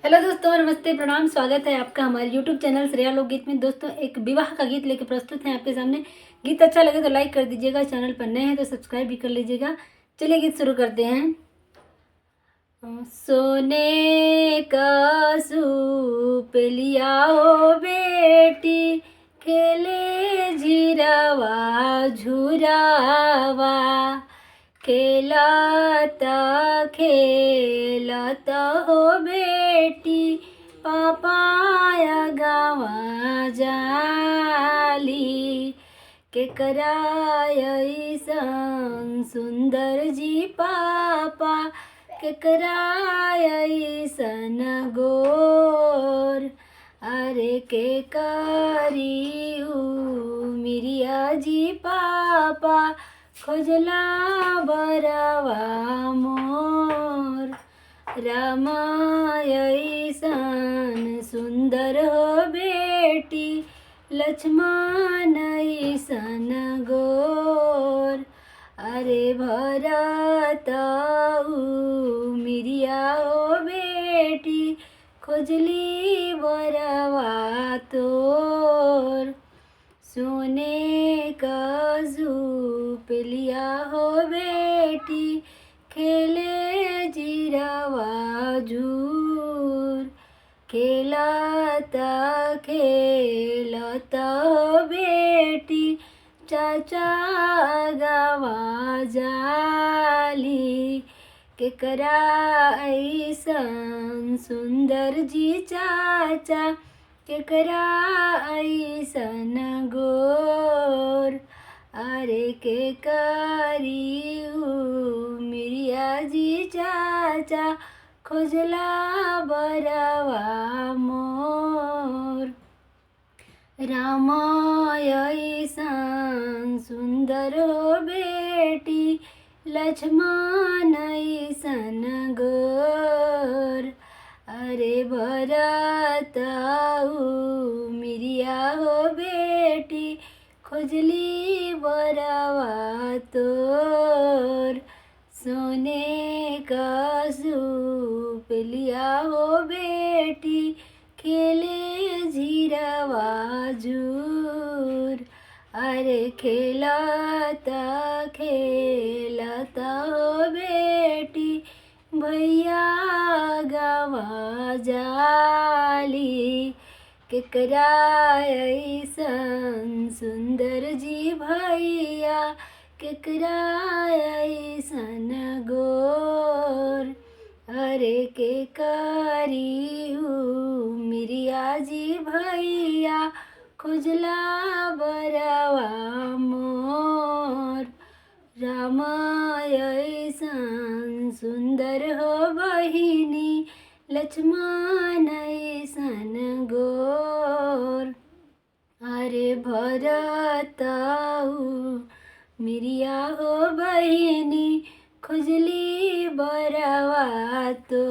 Hello दोस्तों, नमस्ते, प्रणाम। स्वागत है आपका हमारे यूट्यूब चैनल श्रेया लोकगीत में। दोस्तों, एक विवाह का गीत लेकर प्रस्तुत हैं आपके सामने। गीत अच्छा लगे तो लाइक कर दीजिएगा, चैनल पर नए हैं तो सब्सक्राइब भी कर लीजिएगा। चलिए गीत शुरू करते हैं। सोने का सूप लिया हो बेटी, खेले झिरवा झुरावा, खेलता खेलता हो बेटी, पापाया गावा जाली, के कराय सन सुंदर जी पापा, के कराय सन गोर, अरे के करी मिरिया जी पापा, खोजला बरवा मोर, रामाय सन सुंदर हो बेटी, लक्ष्मण सन गोर, अरे भरत मिरिया हो बेटी, खोजली बरवा तोर, सोने का सूप लिया हो बेटी, खेले जिरवा झूर, खेलता खेलता हो बेटी, चाचा गावा जाली, केकरा ऐसन सुंदर जी चाचा, केकरा ऐसन गोर, अरे के करी मिरिया जी चाचा, खोजला बरवा मोर, रामाय सन सुंदर हो बेटी, लक्ष्मण सन गोर, अरे भरत मिरिया हो बेटी, खोजली बरवा तोर, सोने का सूप लिया हो बेटी, खेले झिरवा झूर, अरे खेलता खेलता हो बेटी, भैया गावा जाली, केकरा ऐसन सुंदर जी भैया, केकरा ऐसन गोर, अरे के करी मिरिया जी भैया, खोजला बरवा मोर, रामाय सन सुंदर हो बहिनी, लक्ष्मण सन गोर, अरे भरत मिरिया हो बहिनी, खुजली बरवा तो